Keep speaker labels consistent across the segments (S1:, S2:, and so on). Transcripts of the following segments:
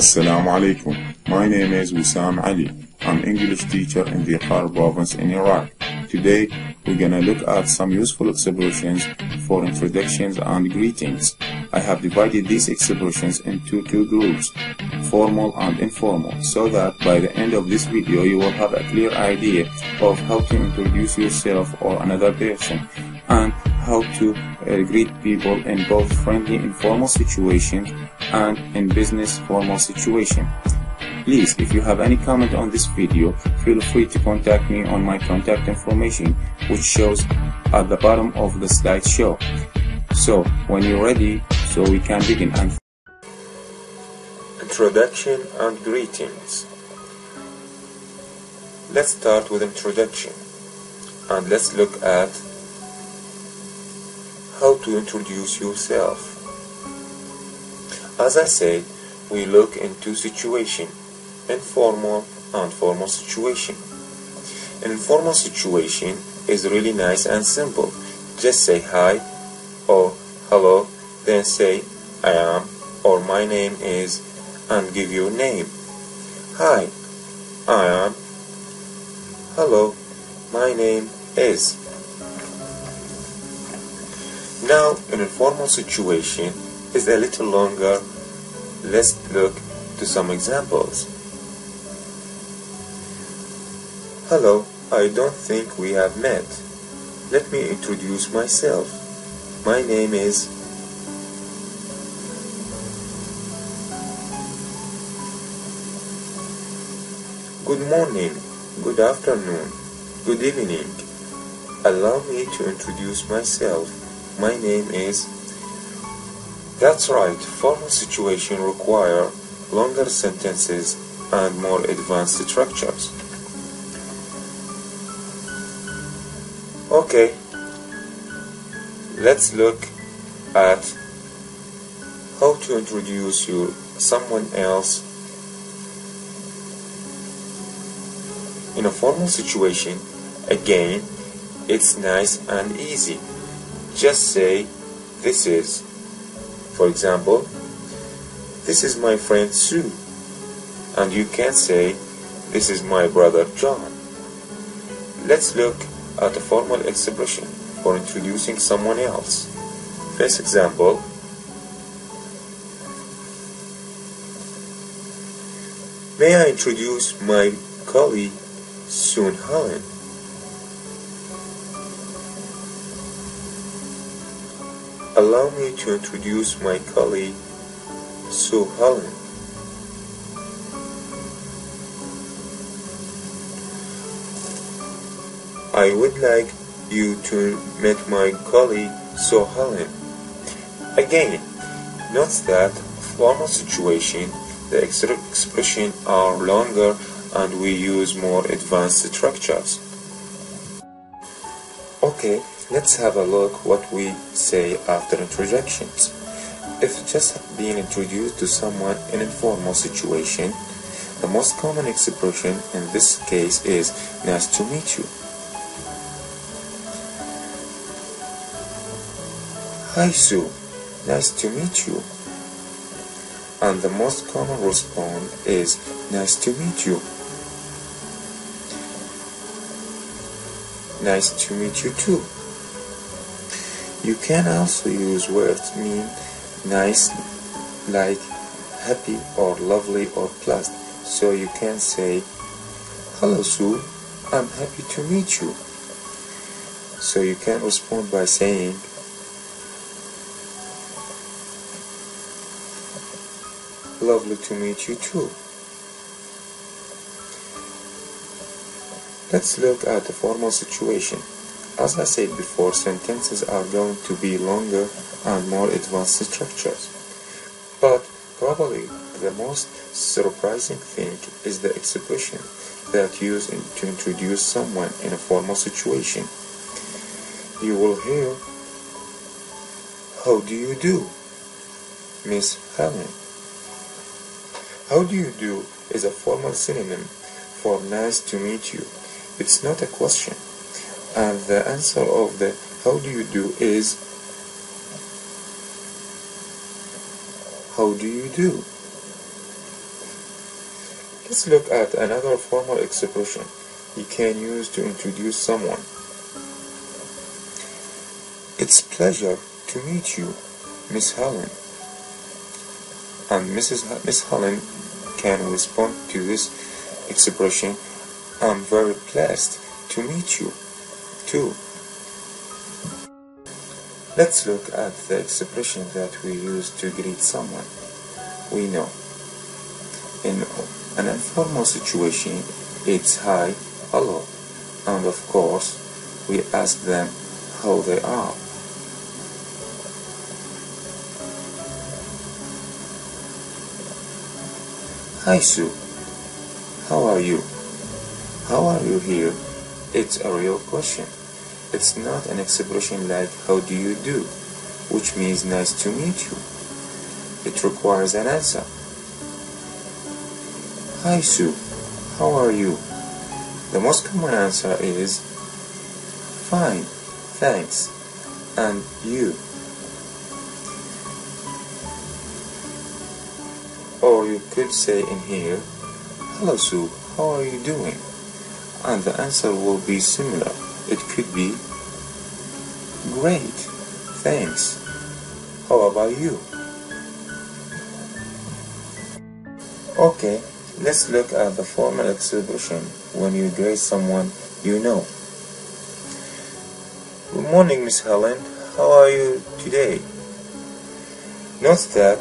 S1: Assalamu alaikum. My name is Wissam Ali. I'm English teacher in the Khar province in Iraq. Today we're gonna look at some useful expressions for introductions and greetings. I have divided these expressions into two groups, formal and informal, so that by the end of this video you will have a clear idea of how to introduce yourself or another person and how to greet people in both friendly informal situations and in business formal situation. Please, if you have any comment on this video, feel free to contact me on my contact information, which shows at the bottom of the slideshow. So, when you're ready, so we can begin.
S2: Introduction and greetings. Let's start with introduction, and let's look at how to introduce yourself. As I said, we look into situation, informal and formal situation. An informal situation is really nice and simple. Just say hi or hello, then say I am or my name is and give your name. Hi, I am. Hello, my name is. Now, an informal situation is a little longer. Let's look to some examples. Hello, I don't think we have met. Let me introduce myself. My name is. Good morning, good afternoon, good evening. Allow me to introduce myself. My name is. That's right, formal situations require longer sentences and more advanced structures. Okay, let's look at how to introduce someone else. In a formal situation, again, it's nice and easy. Just say, this is. For example, this is my friend Sue. And you can say, this is my brother John. Let's look at a formal expression for introducing someone else. First example, may I introduce my colleague Sue Helen? Allow me to introduce my colleague Sue Helen. I would like you to meet my colleague Sue Helen. Again, note that formal situation, the expressions are longer and we use more advanced structures. Okay, let's have a look what we say after introductions. If just being introduced to someone in an informal situation, the most common expression in this case is nice to meet you. Hi Sue, nice to meet you. And the most common response is nice to meet you. Nice to meet you too. You can also use words mean nice like happy or lovely or pleasant. So you can say, hello Sue, I'm happy to meet you. So you can respond by saying, lovely to meet you too. Let's look at the formal situation. As I said before, sentences are going to be longer and more advanced structures. But probably the most surprising thing is the expression that used to introduce someone in a formal situation. You will hear, how do you do, Miss Helen? How do you do is a formal synonym for nice to meet you. It's not a question. And the answer of the how do you do is how do you do? Let's look at another formal expression you can use to introduce someone. It's pleasure to meet you, Miss Helen. And Miss Helen can respond to this expression, I'm very pleased to meet you, too. Let's look at the expression that we use to greet someone we know. In an informal situation, it's hi, hello, and of course, we ask them how they are. Hi Sue, how are you? How are you here? It's a real question. It's not an expression like how do you do, which means nice to meet you. It requires an answer. Hi Sue, how are you? The most common answer is fine, thanks, and you. Or you could say in here, hello Sue, how are you doing? And the answer will be similar. It could be, great, thanks. How about you? Okay, let's look at the formal expression when you greet someone you know. Good morning, Miss Helen. How are you today? Note that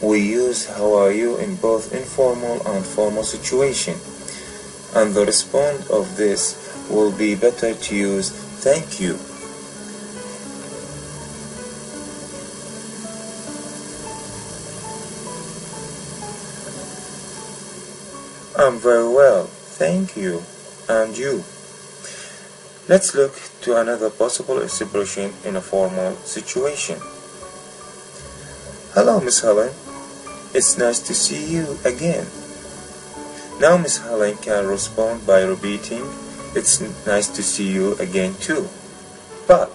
S2: we use how are you in both informal and formal situation, and the response of this will be better to use thank you. I'm very well, thank you, and you. Let's look to another possible expression in a formal situation. Hello, Miss Helen. It's nice to see you again. Now Miss Helen can respond by repeating, it's nice to see you again too. But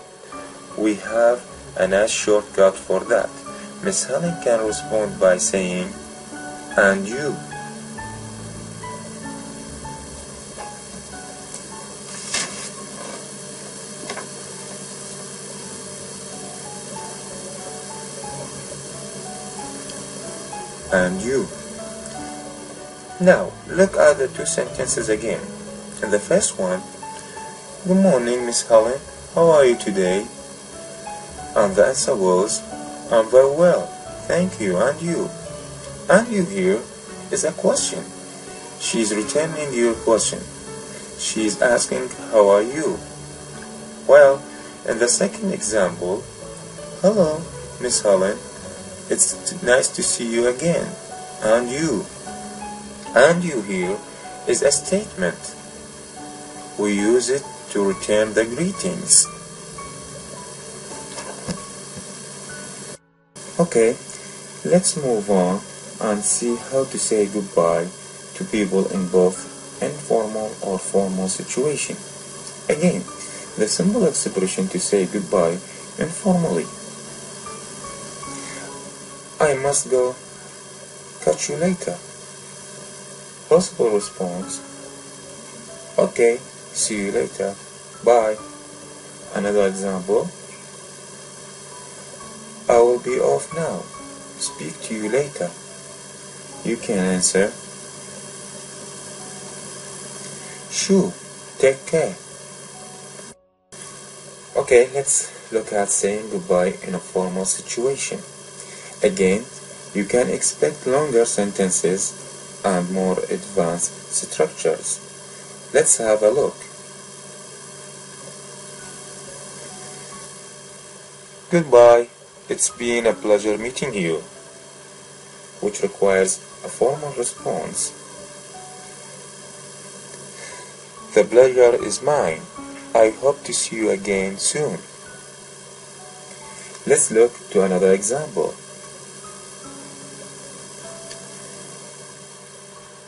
S2: we have a nice shortcut for that. Miss Helen can respond by saying, and you. And you. Now, look at the two sentences again. In the first one, good morning, Miss Helen. How are you today? And the answer was, I'm very well, thank you, and you. And you here is a question. She's returning your question. She's asking, how are you? Well, in the second example, hello, Miss Helen. It's nice to see you again. And you. And you here is a statement. We use it to return the greetings. Okay, let's move on and see how to say goodbye to people in both informal or formal situation. Again, the simple expression to say goodbye informally. I must go. Catch you later. Possible response, okay, see you later, bye. Another example, I will be off now, speak to you later. You can answer, sure, take care. Okay, let's look at saying goodbye in a formal situation. Again, you can expect longer sentences and more advanced structures. Let's have a look. Goodbye, it's been a pleasure meeting you, which requires a formal response. The pleasure is mine. I hope to see you again soon. Let's look to another example.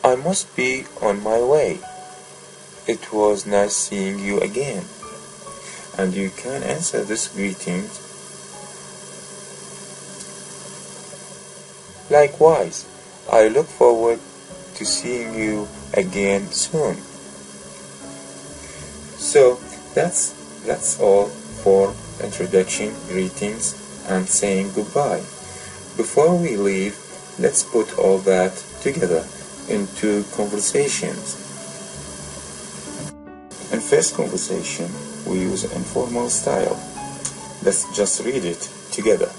S2: I must be on my way. It was nice seeing you again. And you can answer this greeting. Likewise, I look forward to seeing you again soon. So that's all for introduction, greetings, and saying goodbye. Before we leave, let's put all that together into conversations. In first conversation, we use informal style. Let's just read it together.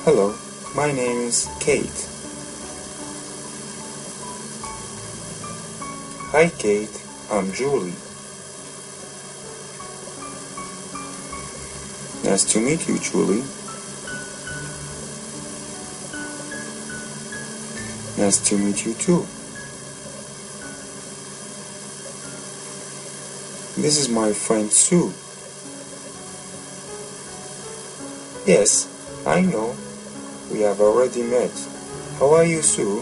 S2: Hello, my name is Kate. Hi Kate, I'm Julie. Nice to meet you, Julie. Nice to meet you too. This is my friend Sue. Yes, I know. We have already met. How are you, Sue?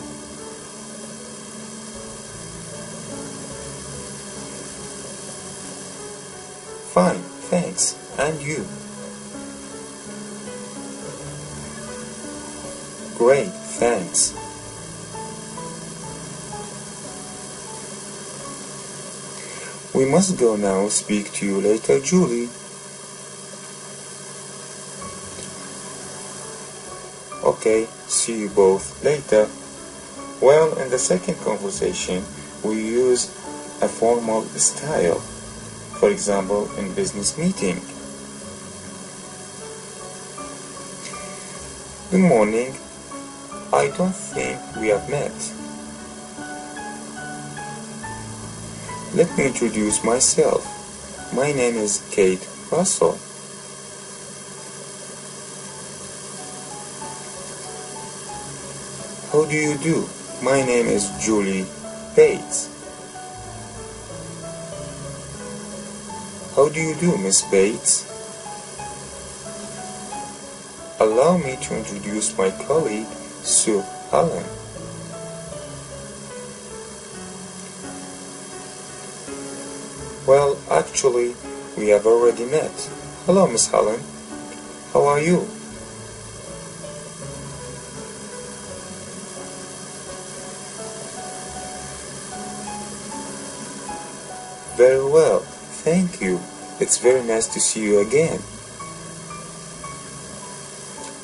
S2: Fine, thanks. And you? Great, thanks. We must go now. Speak to you later, Julie. Okay, see you both later. Well, in the second conversation, we use a formal style. For example, in business meeting. Good morning. I don't think we have met. Let me introduce myself. My name is Kate Russell. How do you do? My name is Julie Bates. How do you do, Miss Bates? Allow me to introduce my colleague, Sue Allen. Well, actually, we have already met. Hello, Miss Helen. How are you? Very well, thank you. It's very nice to see you again.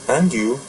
S2: And you?